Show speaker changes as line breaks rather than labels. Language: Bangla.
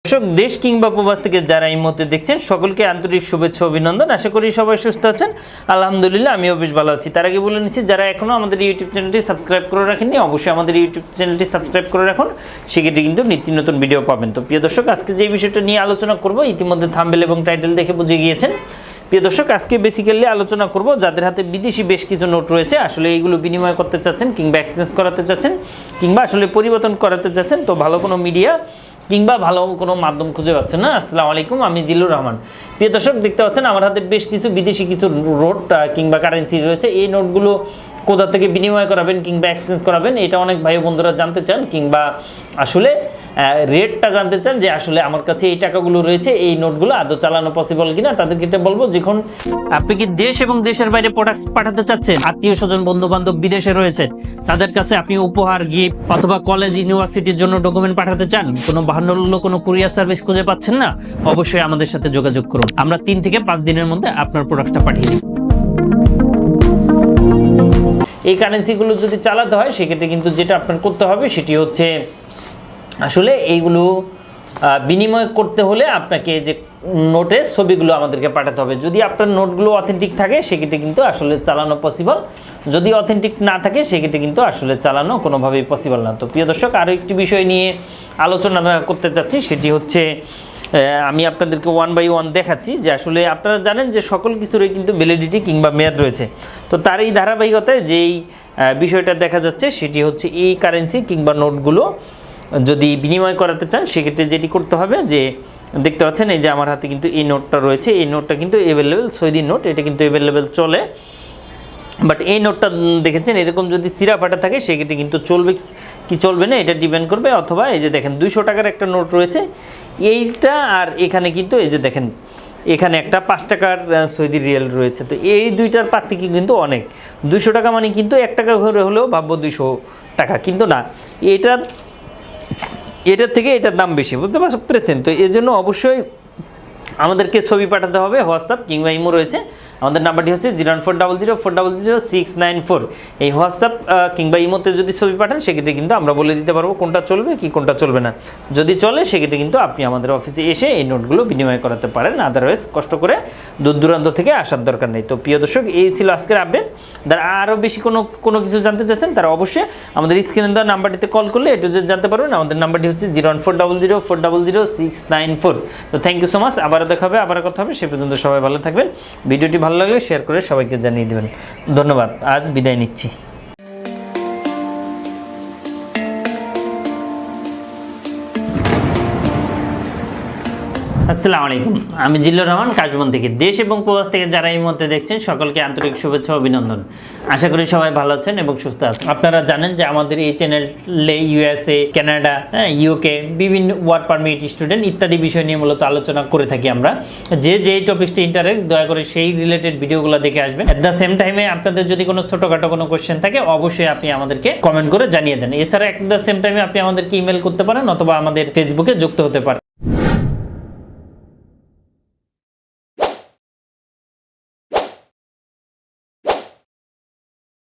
দর্শক দেশ কিংবা প্রবাস থেকে যারা এই মুহূর্তে দেখছেন সকলকে আন্তরিক শুভেচ্ছা অভিনন্দন। আশা করি সবাই সুস্থ আছেন। আলহামদুলিল্লাহ আমিও বেশ ভালো আছি। তার আগে বলে নিচ্ছি, যারা এখনও আমাদের ইউটিউব চ্যানেলটি সাবস্ক্রাইব করে রাখেননি অবশ্যই আমাদের ইউটিউব চ্যানেলটি সাবস্ক্রাইব করে রাখুন, সেক্ষেত্রে কিন্তু নিত্য নতুন ভিডিও পাবেন। তো প্রিয় দর্শক, আজকে যে বিষয়টা নিয়ে আলোচনা করব ইতিমধ্যে থাম্বনেল এবং টাইটেল দেখে বুঝে গিয়েছেন। প্রিয় দর্শক, আজকে বেসিক্যালি আলোচনা করব যাদের হাতে বিদেশি বেশ কিছু নোট রয়েছে, আসলে এইগুলো বিনিময় করতে চাচ্ছেন কিংবা এক্সচেঞ্জ করাতে চাচ্ছেন কিংবা আসলে পরিবর্তন করাতে চাচ্ছেন, তো ভালো কোনো মিডিয়া কিংবা ভালো কোনো মাধ্যম খুঁজে পাচ্ছেন না। আসসালামু আলাইকুম, আমি জিল্লুর রহমান। প্রিয় দর্শক, দেখতে পাচ্ছেন আমার হাতে বেশ কিছু বিদেশি কিছু নোট কিংবা কারেন্সি রয়েছে। এই নোটগুলো কোথা থেকে বিনিময় করাবেন কিংবা এক্সচেঞ্জ করাবেন, এটা অনেক ভাই বন্ধুরা জানতে চান কিংবা আসলে রেটটা জানতে চান যে আসলে আমার কাছে এই টাকাগুলো রয়েছে, এই নোটগুলো আদৌ চালানো পসিবল কিনা। তাদেরকে এটা বলবো, যখন আপনি কি দেশ এবং দেশের বাইরে প্রোডাক্টস পাঠাতে চাচ্ছেন, আত্মীয় স্বজন বন্ধু বান্ধব বিদেশে রয়েছে, তাদের কাছে আপনি উপহার গিফট অথবা কলেজ ইউনিভার্সিটির জন্য ডকুমেন্ট পাঠাতে চান, কোনো বাহান্ন কোনো কুরিয়ার সার্ভিস খুঁজে পাচ্ছেন না, অবশ্যই আমাদের সাথে যোগাযোগ করুন। আমরা 3 থেকে 5 দিনের মধ্যে আপনার প্রোডাক্টটা পাঠিয়ে দিই। এই কারেন্সিগুলো যদি চালাতে হয় সেক্ষেত্রে কিন্তু যেটা আপনার করতে হবে সেটি হচ্ছে আসলে এইগুলো বিনিময় করতে হলে আপনাকে যে নোটের ছবিগুলো আমাদেরকে পাঠাতে হবে। যদি আপনার নোটগুলো অথেন্টিক থাকে সেক্ষেত্রে কিন্তু আসলে চালানো পসিবল, যদি অথেন্টিক না থাকে সেক্ষেত্রে কিন্তু আসলে চালানো কোনোভাবেই পসিবল না। তো প্রিয় দর্শক, আরও একটি বিষয় নিয়ে আলোচনা করতে চাচ্ছি, সেটি হচ্ছে আমি আপনাদেরকে 1 বাই 1 দেখাচ্ছি যে আসলে আপনারা জানেন যে সকল কিছুরই কিন্তু ভ্যালিডিটি কিংবা মেয়াদ রয়েছে। তো তার এই ধারাবাহিকতায় যেই বিষয়টা দেখা যাচ্ছে সেটি হচ্ছে এই কারেন্সি কিংবা নোটগুলো যদি বিনিময় করাতে চান সেক্ষেত্রে যেটি করতে হবে, যে দেখতে পাচ্ছেন এই যে আমার হাতে কিন্তু এই নোটটা রয়েছে, এই নোটটা কিন্তু অ্যাভেলেবেল সৌদি নোট, এটা কিন্তু অ্যাভেলেবেল চলে। বাট এই নোটটা দেখেছেন এরকম যদি সিরা ফাটা থাকে সেক্ষেত্রে কিন্তু চলবে কি চলবে না এটা ডিপেন্ড করবে। অথবা এই যে দেখেন 200 টাকার একটা নোট রয়েছে এইটা, আর এখানে কিন্তু এই যে দেখেন এখানে একটা 5 টাকার সৌদি রিয়াল রয়েছে। তো এই দুইটার পার্থক্য কিন্তু অনেক। 200 টাকা মানে কিন্তু 1 টাকা করে হলেও ভাববো 200 টাকা, কিন্তু না, এটার থেকে এটার দাম বেশি, বুঝতে পেরেছেন? তো এই জন্য অবশ্যই আমাদেরকে ছবি পাঠাতে হবে। হোয়াটসঅ্যাপ কিংবা ইমো রয়েছে, আমাদের নাম্বারটি হচ্ছে 01400400694। এই হোয়াটসঅ্যাপ কিংবা ইমোতে যদি ছবি পাঠান সেক্ষেত্রে কিন্তু আমরা বলে দিতে পারবো কোনটা চলবে কি কোনটা চলবে না। যদি চলে সেক্ষেত্রে কিন্তু আপনি আমাদের অফিসে এসে এই নোটগুলো বিনিময় করাতে পারেন, আদারওয়াইজ কষ্ট করে দূর দূরান্ত থেকে আসার দরকার নেই। তো প্রিয় দর্শক, এই ছিল আজকের আপডেট। যারা আরও বেশি কোনো কিছু জানতে চাচ্ছেন তারা অবশ্যই আমাদের স্ক্রিনে দেওয়া নাম্বারটিতে কল করলে একটু জানতে পারবেন। আমাদের নাম্বারটি হচ্ছে 01400400694। তো থ্যাংক ইউ সো মাচ। আবার দেখা হবে, আবার কথা হবে। সে পর্যন্ত সবাই ভালো থাকবেন। ভিডিওটি ভালো লাগলে শেয়ার করে সবাইকে জানিয়ে দেবেন। ধন্যবাদ, আজ বিদায় নিচ্ছি। আসসালামু আলাইকুম, আমি জিল্লুর রহমান কাশবন থেকে। দেশ এবং প্রবাস থেকে যারা এই মুহূর্তে দেখছেন সকলকে আন্তরিক শুভেচ্ছা অভিনন্দন। আশা করি সবাই ভালো আছেন এবং সুস্থ আছেন। আপনারা জানেন যে আমাদের এই চ্যানেলে USA, কানাডা, UK বিভিন্ন ওয়ার্ক পারমিট, স্টুডেন্ট ইত্যাদি বিষয় নিয়ে মূলত আলোচনা করে থাকি আমরা। যেই টপিকসটি ইন্টারেস্ট দয়া করে সেই রিলেটেড ভিডিওগুলো দেখে আসবেন। অ্যাট দ্য সেম টাইমে আপনাদের যদি কোনো ছোটোখাটো কোনো কোয়েশ্চেন থাকে অবশ্যই আপনি আমাদেরকে কমেন্ট করে জানিয়ে দেন। এছাড়া অ্যাট দ্য সেম টাইমে আপনি আমাদেরকে ইমেল করতে পারেন অথবা আমাদের ফেসবুকে যুক্ত হতে পারেন।